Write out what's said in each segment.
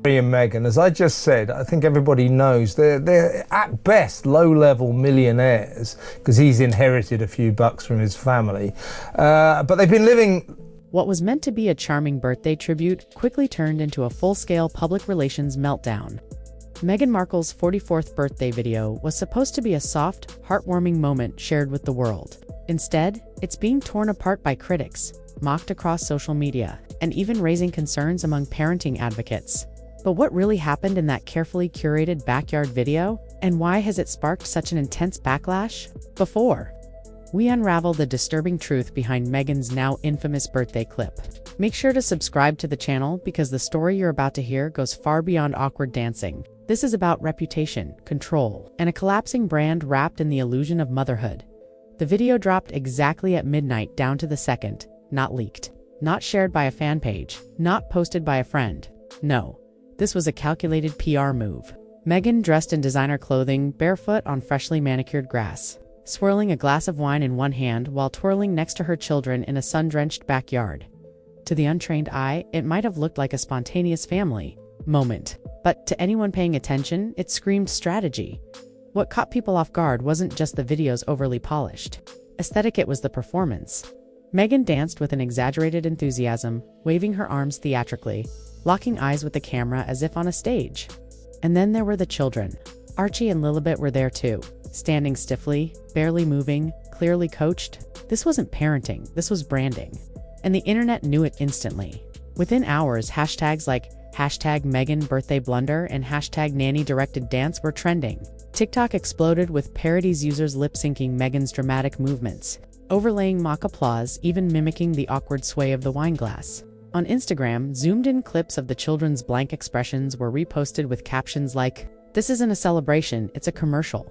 Harry and Meghan, as I just said, I think everybody knows they're at best low-level millionaires because he's inherited a few bucks from his family. But they've been living. What was meant to be a charming birthday tribute quickly turned into a full-scale public relations meltdown. Meghan Markle's 44th birthday video was supposed to be a soft, heartwarming moment shared with the world. Instead, it's being torn apart by critics, mocked across social media, and even raising concerns among parenting advocates. But what really happened in that carefully curated backyard video, and why has it sparked such an intense backlash? Before we unravel the disturbing truth behind Meghan's now infamous birthday clip, make sure to subscribe to the channel because the story you're about to hear goes far beyond awkward dancing. This is about reputation, control, and a collapsing brand wrapped in the illusion of motherhood. The video dropped exactly at midnight down to the second, not leaked, not shared by a fan page, not posted by a friend. No. This was a calculated PR move. Meghan dressed in designer clothing, barefoot on freshly manicured grass, swirling a glass of wine in one hand while twirling next to her children in a sun-drenched backyard. To the untrained eye, it might have looked like a spontaneous family moment. But to anyone paying attention, it screamed strategy. What caught people off guard wasn't just the video's overly polished aesthetic, it was the performance. Meghan danced with an exaggerated enthusiasm, waving her arms theatrically, locking eyes with the camera as if on a stage. And then there were the children. Archie and Lilibet were there too, standing stiffly, barely moving, clearly coached. This wasn't parenting, this was branding. And the internet knew it instantly. Within hours, hashtags like #Meghan birthday blunder and #nanny directed dance were trending. TikTok exploded with parodies, users lip-syncing Meghan's dramatic movements, overlaying mock applause, even mimicking the awkward sway of the wine glass. On Instagram, zoomed-in clips of the children's blank expressions were reposted with captions like, "This isn't a celebration, it's a commercial."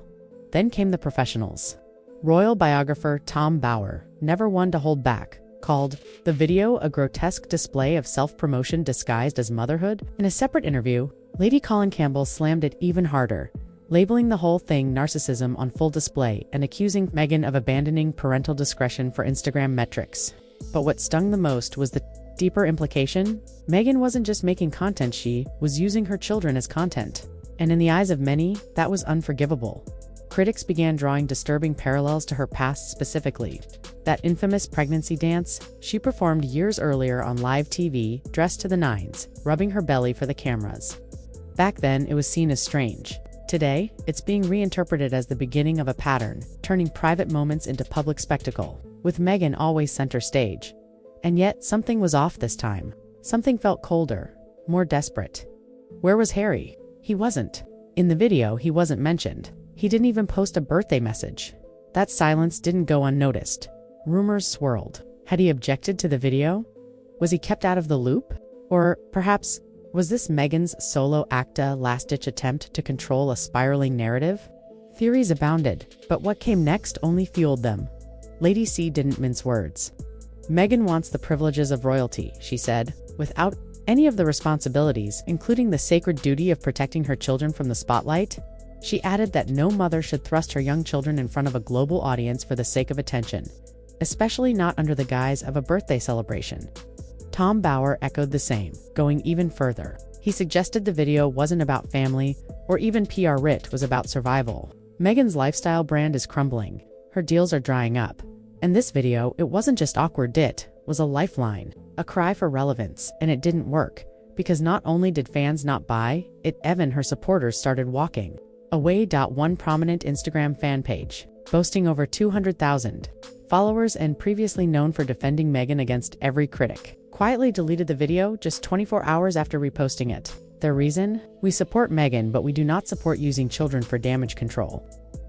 Then came the professionals. Royal biographer Tom Bower, never one to hold back, called the video a grotesque display of self-promotion disguised as motherhood. In a separate interview, Lady Colin Campbell slammed it even harder, labeling the whole thing narcissism on full display and accusing Meghan of abandoning parental discretion for Instagram metrics. But what stung the most was the deeper implication. Meghan wasn't just making content, she was using her children as content. And in the eyes of many, that was unforgivable. Critics began drawing disturbing parallels to her past, specifically that infamous pregnancy dance she performed years earlier on live TV, dressed to the nines, rubbing her belly for the cameras. Back then, it was seen as strange. Today, it's being reinterpreted as the beginning of a pattern, turning private moments into public spectacle, with Meghan always center stage. And yet, something was off this time. Something felt colder, more desperate. Where was Harry? He wasn't. In the video, he wasn't mentioned. He didn't even post a birthday message. That silence didn't go unnoticed. Rumors swirled. Had he objected to the video? Was he kept out of the loop? Or perhaps, was this Meghan's solo acta last-ditch attempt to control a spiraling narrative? Theories abounded, but what came next only fueled them. Lady C didn't mince words. Meghan wants the privileges of royalty, she said, without any of the responsibilities, including the sacred duty of protecting her children from the spotlight. She added that no mother should thrust her young children in front of a global audience for the sake of attention, especially not under the guise of a birthday celebration. Tom Bower echoed the same, going even further. He suggested the video wasn't about family, or even PR, it was about survival. Meghan's lifestyle brand is crumbling. Her deals are drying up. And this video, it wasn't just awkward, it was a lifeline, a cry for relevance, and it didn't work, because not only did fans not buy it, even her supporters started walking away. One prominent Instagram fan page, boasting over 200,000 followers and previously known for defending Meghan against every critic, quietly deleted the video just 24 hours after reposting it. Their reason? "We support Meghan, but we do not support using children for damage control."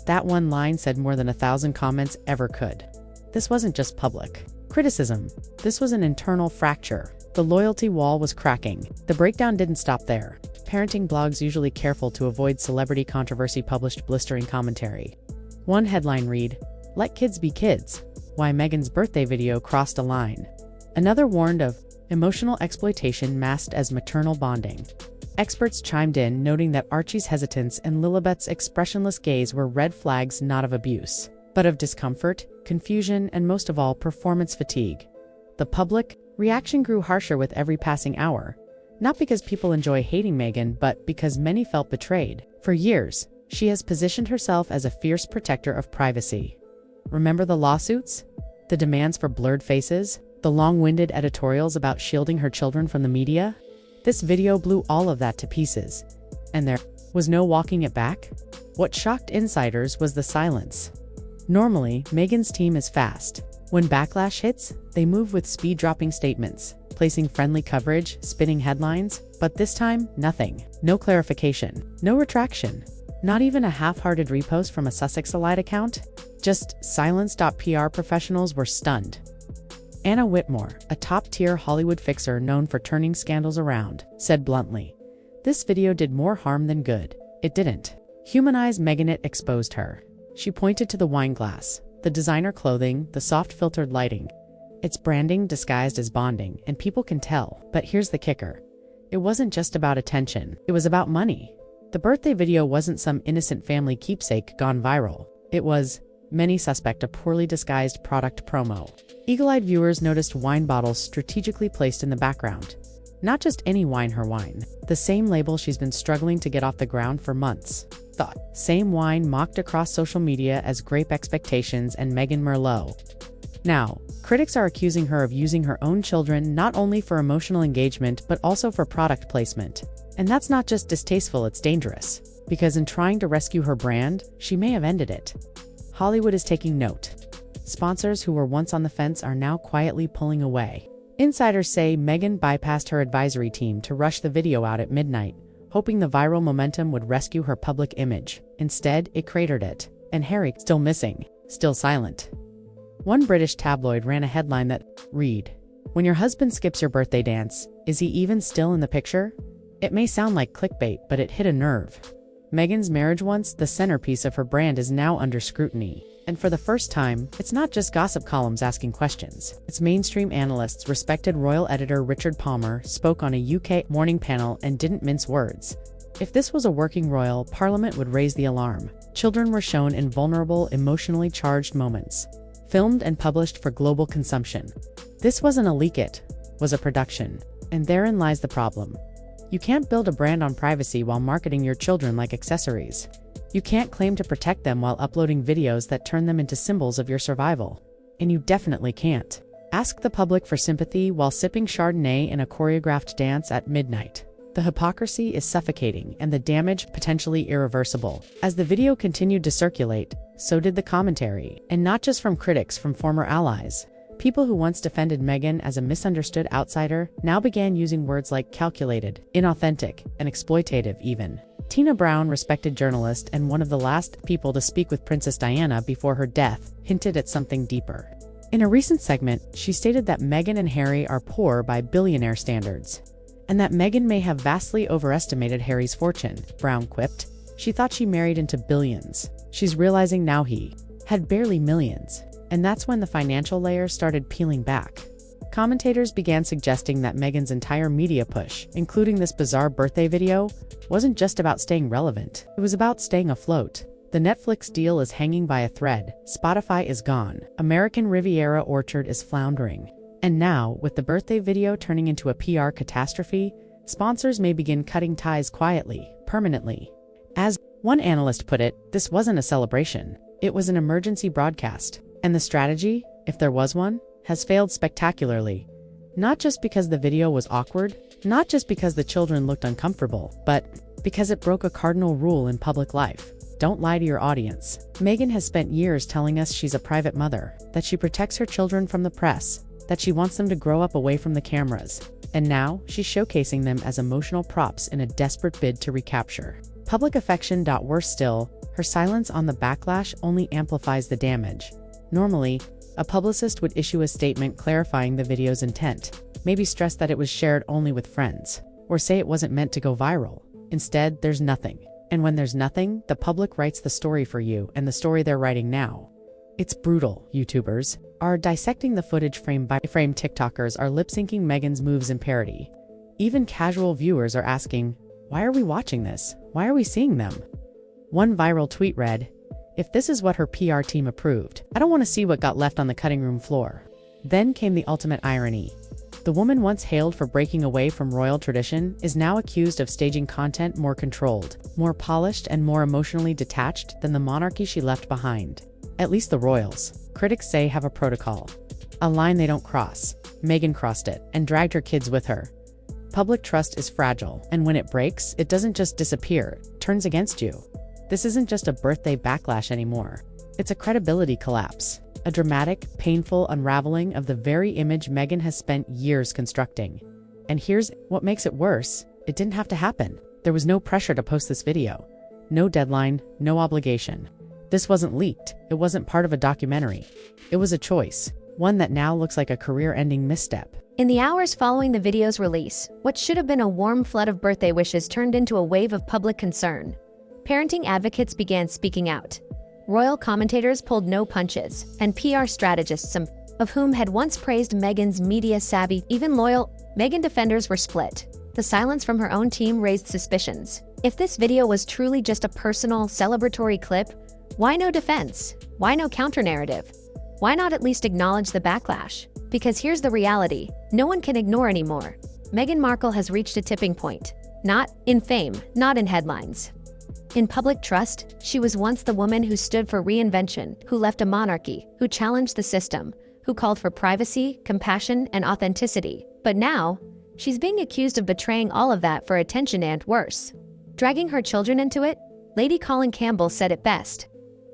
That one line said more than 1,000 comments ever could. This wasn't just public criticism. This was an internal fracture. The loyalty wall was cracking. The breakdown didn't stop there. Parenting blogs, usually careful to avoid celebrity controversy, published blistering commentary. One headline read, "Let kids be kids. Why Meghan's birthday video crossed a line." Another warned of emotional exploitation masked as maternal bonding. Experts chimed in, noting that Archie's hesitance and Lilibet's expressionless gaze were red flags not of abuse, but of discomfort, confusion, and most of all, performance fatigue. The public reaction grew harsher with every passing hour. Not because people enjoy hating Meghan, but because many felt betrayed. For years, she has positioned herself as a fierce protector of privacy. Remember the lawsuits? The demands for blurred faces? The long-winded editorials about shielding her children from the media? This video blew all of that to pieces. And there was no walking it back? What shocked insiders was the silence. Normally, Meghan's team is fast. When backlash hits, they move with speed-dropping statements, placing friendly coverage, spinning headlines, but this time, nothing. No clarification, no retraction, not even a half-hearted repost from a Sussexalite account. Just silence. PR professionals were stunned. Anna Whitmore, a top-tier Hollywood fixer known for turning scandals around, said bluntly, "This video did more harm than good. It didn't humanize Meghan, it exposed her." She pointed to the wine glass, the designer clothing, the soft filtered lighting. It's branding disguised as bonding, and people can tell. But here's the kicker. It wasn't just about attention. It was about money. The birthday video wasn't some innocent family keepsake gone viral. It was, many suspect, a poorly disguised product promo. Eagle-eyed viewers noticed wine bottles strategically placed in the background. Not just any wine, her wine. The same label she's been struggling to get off the ground for months. The same wine mocked across social media as Grape Expectations and Meghan Merlot. Now, critics are accusing her of using her own children not only for emotional engagement but also for product placement. And that's not just distasteful, it's dangerous. Because in trying to rescue her brand, she may have ended it. Hollywood is taking note. Sponsors who were once on the fence are now quietly pulling away. Insiders say Meghan bypassed her advisory team to rush the video out at midnight, hoping the viral momentum would rescue her public image. Instead, it cratered it. And Harry, still missing, still silent. One British tabloid ran a headline that read, "When your husband skips your birthday dance, is he even still in the picture?" It may sound like clickbait, but it hit a nerve. Meghan's marriage, once the centerpiece of her brand, is now under scrutiny. And for the first time, it's not just gossip columns asking questions. It's mainstream analysts. Respected royal editor Richard Palmer spoke on a UK morning panel and didn't mince words. If this was a working royal, Parliament would raise the alarm. Children were shown in vulnerable, emotionally charged moments, filmed and published for global consumption. This wasn't a leak, it was a production. And therein lies the problem. You can't build a brand on privacy while marketing your children like accessories. You can't claim to protect them while uploading videos that turn them into symbols of your survival. And you definitely can't ask the public for sympathy while sipping Chardonnay in a choreographed dance at midnight. The hypocrisy is suffocating and the damage potentially irreversible. As the video continued to circulate, so did the commentary. And not just from critics, from former allies. People who once defended Meghan as a misunderstood outsider now began using words like calculated, inauthentic, and exploitative even. Tina Brown, respected journalist and one of the last people to speak with Princess Diana before her death, hinted at something deeper. In a recent segment, she stated that Meghan and Harry are poor by billionaire standards, and that Meghan may have vastly overestimated Harry's fortune. Brown quipped, "She thought she married into billions. She's realizing now he had barely millions." And that's when the financial layer started peeling back. Commentators began suggesting that Meghan's entire media push, including this bizarre birthday video, wasn't just about staying relevant. It was about staying afloat. The Netflix deal is hanging by a thread. Spotify is gone. American Riviera Orchard is floundering. And now, with the birthday video turning into a PR catastrophe, sponsors may begin cutting ties quietly, permanently. As one analyst put it, this wasn't a celebration. It was an emergency broadcast. And the strategy, if there was one, has failed spectacularly. Not just because the video was awkward, not just because the children looked uncomfortable, but because it broke a cardinal rule in public life. Don't lie to your audience. Meghan has spent years telling us she's a private mother, that she protects her children from the press, that she wants them to grow up away from the cameras. And now, she's showcasing them as emotional props in a desperate bid to recapture public affection. Worse still, her silence on the backlash only amplifies the damage. Normally, a publicist would issue a statement clarifying the video's intent, maybe stress that it was shared only with friends, or say it wasn't meant to go viral. Instead, there's nothing. And when there's nothing, the public writes the story for you, and the story they're writing now. It's brutal. YouTubers are dissecting the footage frame by frame. TikTokers are lip-syncing Meghan's moves in parody. Even casual viewers are asking, why are we watching this? Why are we seeing them? One viral tweet read, "If this is what her PR team approved, I don't want to see what got left on the cutting room floor." Then came the ultimate irony. The woman once hailed for breaking away from royal tradition is now accused of staging content more controlled, more polished, and more emotionally detached than the monarchy she left behind. At least the royals, critics say, have a protocol. A line they don't cross. Meghan crossed it and dragged her kids with her. Public trust is fragile, and when it breaks, it doesn't just disappear, it turns against you. This isn't just a birthday backlash anymore. It's a credibility collapse. A dramatic, painful unraveling of the very image Meghan has spent years constructing. And here's what makes it worse: it didn't have to happen. There was no pressure to post this video. No deadline, no obligation. This wasn't leaked. It wasn't part of a documentary. It was a choice, one that now looks like a career-ending misstep. In the hours following the video's release, what should have been a warm flood of birthday wishes turned into a wave of public concern. Parenting advocates began speaking out. Royal commentators pulled no punches, and PR strategists, some of whom had once praised Meghan's media savvy, even loyal Meghan defenders, were split. The silence from her own team raised suspicions. If this video was truly just a personal, celebratory clip, why no defense? Why no counter-narrative? Why not at least acknowledge the backlash? Because here's the reality: no one can ignore anymore. Meghan Markle has reached a tipping point. Not in fame, not in headlines. In public trust, she was once the woman who stood for reinvention, who left a monarchy, who challenged the system, who called for privacy, compassion, and authenticity. But now, she's being accused of betraying all of that for attention and, worse, dragging her children into it. Lady Colin Campbell said it best: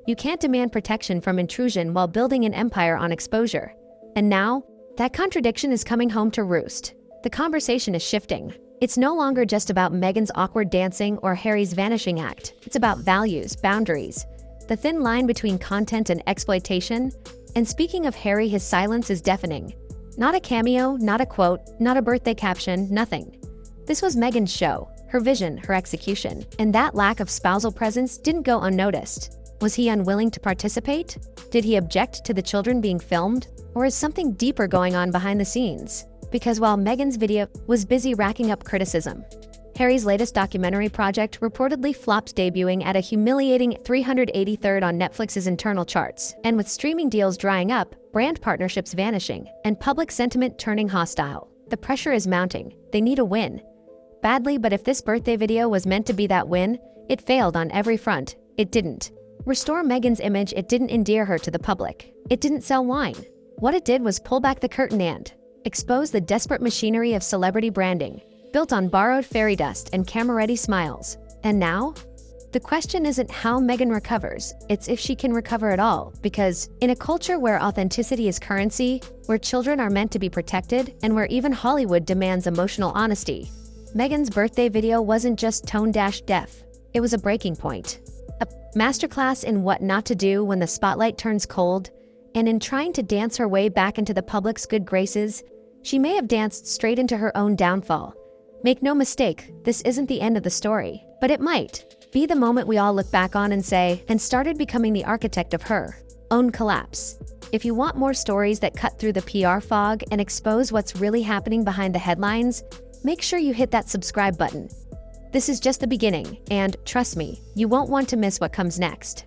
"You can't demand protection from intrusion while building an empire on exposure." And now, that contradiction is coming home to roost. The conversation is shifting. It's no longer just about Meghan's awkward dancing or Harry's vanishing act. It's about values, boundaries, the thin line between content and exploitation. And speaking of Harry, his silence is deafening. Not a cameo, not a quote, not a birthday caption, nothing. This was Meghan's show, her vision, her execution. And that lack of spousal presence didn't go unnoticed. Was he unwilling to participate? Did he object to the children being filmed? Or is something deeper going on behind the scenes? Because while Meghan's video was busy racking up criticism, Harry's latest documentary project reportedly flopped, debuting at a humiliating 383rd on Netflix's internal charts. And with streaming deals drying up, brand partnerships vanishing, and public sentiment turning hostile, the pressure is mounting. They need a win badly, but if this birthday video was meant to be that win, it failed on every front. It didn't restore Meghan's image, it didn't endear her to the public, it didn't sell wine. What it did was pull back the curtain and expose the desperate machinery of celebrity branding, built on borrowed fairy dust and camera-ready smiles. And now? The question isn't how Meghan recovers, it's if she can recover at all. Because in a culture where authenticity is currency, where children are meant to be protected, and where even Hollywood demands emotional honesty, Meghan's birthday video wasn't just tone-deaf. It was a breaking point. A masterclass in what not to do when the spotlight turns cold, and in trying to dance her way back into the public's good graces, she may have danced straight into her own downfall. Make no mistake, this isn't the end of the story, but it might be the moment we all look back on and say, and started becoming the architect of her own collapse. If you want more stories that cut through the PR fog and expose what's really happening behind the headlines, make sure you hit that subscribe button. This is just the beginning, and trust me, you won't want to miss what comes next.